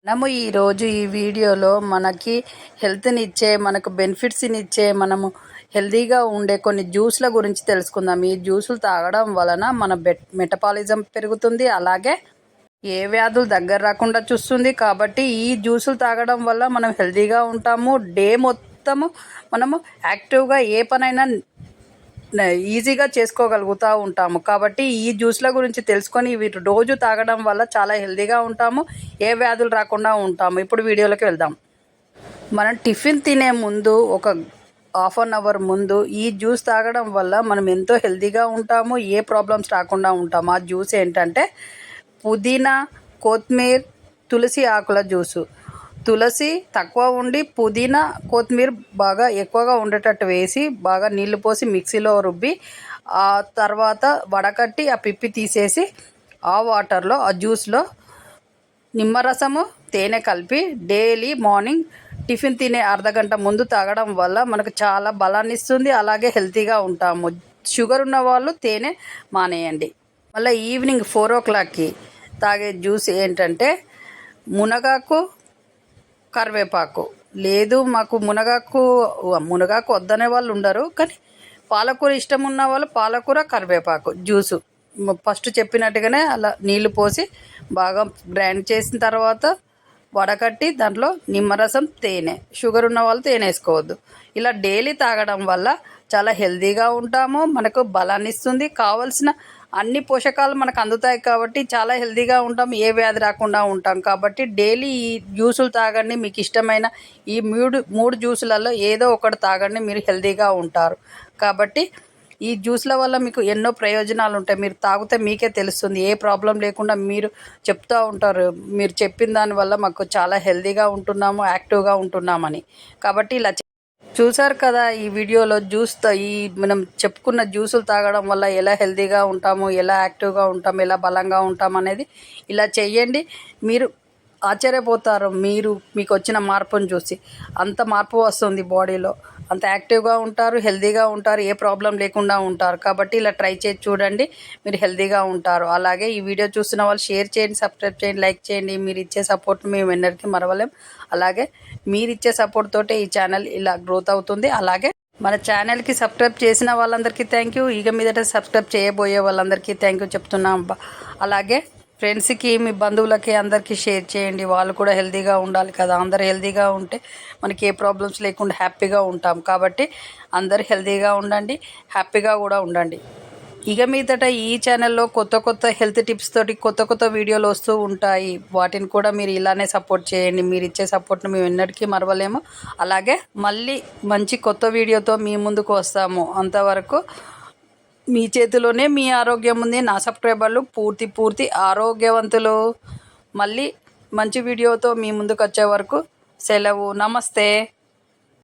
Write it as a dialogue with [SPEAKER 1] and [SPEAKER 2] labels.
[SPEAKER 1] మనము ఈరోజు ఈ వీడియోలో మనకి హెల్త్నిచ్చే, మనకు బెనిఫిట్స్నిచ్చే, మనము హెల్తీగా ఉండే కొన్ని జ్యూస్ల గురించి తెలుసుకుందాం. ఈ జ్యూసులు తాగడం వలన మన మెటబాలిజం పెరుగుతుంది, అలాగే ఏ వ్యాధులు దగ్గర రాకుండా చూస్తుంది. కాబట్టి ఈ జ్యూసులు తాగడం వల్ల మనం హెల్తీగా ఉంటాము. డే మొత్తము మనము యాక్టివ్గా ఏ పనైనా ఈజీగా చేసుకోగలుగుతూ ఉంటాము. కాబట్టి ఈ జ్యూస్ల గురించి తెలుసుకొని వీటి రోజు తాగడం వల్ల చాలా హెల్తీగా ఉంటాము, ఏ వ్యాధులు రాకుండా ఉంటాము. ఇప్పుడు వీడియోలోకి వెళ్దాం. మనం టిఫిన్ తినే ముందు ఒక హాఫ్ అన్ అవర్ ముందు ఈ జ్యూస్ తాగడం వల్ల మనం ఎంతో హెల్తీగా ఉంటాము, ఏ ప్రాబ్లమ్స్ రాకుండా ఉంటాము. ఆ జ్యూస్ ఏంటంటే పుదీనా, కొత్తిమీర, తులసి ఆకుల జ్యూసు. తులసి తక్కువ ఉండి పుదీనా, కొత్తిమీర బాగా ఎక్కువగా ఉండేటట్టు వేసి బాగా నీళ్లు పోసి మిక్సీలో రుబ్బి ఆ తర్వాత వడకట్టి ఆ పిప్పి తీసేసి ఆ వాటర్లో, ఆ జ్యూస్లో నిమ్మరసము, తేనె కలిపి డైలీ మార్నింగ్ టిఫిన్ తినే అర్ధగంట ముందు తాగడం వల్ల మనకు చాలా బలాన్ని ఇస్తుంది, అలాగే హెల్తీగా ఉంటాము. షుగర్ ఉన్న వాళ్ళు తేనె మానేయండి. మళ్ళీ ఈవినింగ్ 4 o'clockకి తాగే జ్యూస్ ఏంటంటే మునగాకు, కరివేపాకు. లేదు మాకు మునగాకు వద్దనే వాళ్ళు ఉండరు, కానీ పాలకూర ఇష్టం ఉన్న వాళ్ళు పాలకూర, కరివేపాకు జ్యూసు ఫస్ట్ చెప్పినట్టుగానే అలా నీళ్లు పోసి బాగా గ్రైండ్ చేసిన తర్వాత వడకట్టి దాంట్లో నిమ్మరసం, తేనె. షుగర్ ఉన్న వాళ్ళు తేనె వేసుకోవద్దు. ఇలా డైలీ తాగడం వల్ల చాలా హెల్తీగా ఉంటాము, మనకు బలాన్ని ఇస్తుంది, కావాల్సిన అన్ని పోషకాలు మనకు అందుతాయి. కాబట్టి చాలా హెల్తీగా ఉంటాం, ఏ వ్యాధి రాకుండా ఉంటాం. కాబట్టి డైలీ ఈ జ్యూసులు తాగండి. మీకు ఇష్టమైన ఈ మూడు జ్యూసులలో ఏదో ఒకటి తాగండి, మీరు హెల్తీగా ఉంటారు. కాబట్టి ఈ జ్యూస్ల వల్ల మీకు ఎన్నో ప్రయోజనాలు ఉంటాయి. మీరు తాగితే మీకే తెలుస్తుంది, ఏ ప్రాబ్లం లేకుండా మీరు చెప్తూ ఉంటారు. మీరు చెప్పిన దానివల్ల మాకు చాలా హెల్తీగా ఉంటున్నాము, యాక్టివ్గా ఉంటున్నామని. కాబట్టి ఇలా చూసారు కదా ఈ వీడియోలో ఈ మనం చెప్పుకున్న జ్యూసులు తాగడం వల్ల ఎలా హెల్తీగా ఉంటాము, ఎలా యాక్టివ్గా ఉంటాము, ఎలా బలంగా ఉంటాము అనేది ఇలా చెయ్యండి. మీరు ఆశ్చర్యపోతారు, మీకు వచ్చిన మార్పును చూసి. అంత మార్పు వస్తుంది బాడీలో, అంత యాక్టివ్గా ఉంటారు, హెల్తీగా ఉంటారు, ఏ ప్రాబ్లం లేకుండా ఉంటారు. కాబట్టి ఇలా ట్రై చేసి చూడండి, మీరు హెల్తీగా ఉంటారు. అలాగే ఈ వీడియో చూస్తున్న వాళ్ళు షేర్ చేయండి, సబ్స్క్రైబ్ చేయండి, లైక్ చేయండి. మీరు ఇచ్చే సపోర్ట్ మేము ఎన్నటికీ మరవలేం. అలాగే మీరు ఇచ్చే సపోర్ట్ తోటే ఈ ఛానల్ ఇలా గ్రోత్ అవుతుంది. అలాగే మన ఛానల్కి సబ్స్క్రైబ్ చేసిన వాళ్ళందరికీ థ్యాంక్ యూ. ఇక మీదట సబ్స్క్రైబ్ చేయబోయే వాళ్ళందరికీ థ్యాంక్ యూ చెప్తున్నాం. అలాగే ఫ్రెండ్స్కి, మీ బంధువులకి అందరికీ షేర్ చేయండి. వాళ్ళు కూడా హెల్తీగా ఉండాలి కదా. అందరు హెల్తీగా ఉంటే మనకి ఏ ప్రాబ్లమ్స్ లేకుండా హ్యాపీగా ఉంటాం. కాబట్టి అందరు హెల్తీగా ఉండండి, హ్యాపీగా కూడా ఉండండి. ఇక మీదట ఈ ఛానల్లో కొత్త హెల్త్ టిప్స్ తోటి కొత్త వీడియోలు వస్తూ ఉంటాయి. వాటిని కూడా మీరు ఇలానే సపోర్ట్ చేయండి. మీరు ఇచ్చే సపోర్ట్ని మేము ఎన్నటికీ మరవలేము. అలాగే మళ్ళీ మంచి కొత్త వీడియోతో మీ ముందుకు వస్తాము. అంతవరకు మీ చేతిలోనే మీ ఆరోగ్యం ఉంది. నా సబ్స్క్రైబర్లు పూర్తి ఆరోగ్యవంతులు. మళ్ళీ మంచి వీడియోతో మీ ముందుకు వచ్చే వరకు సెలవు. నమస్తే.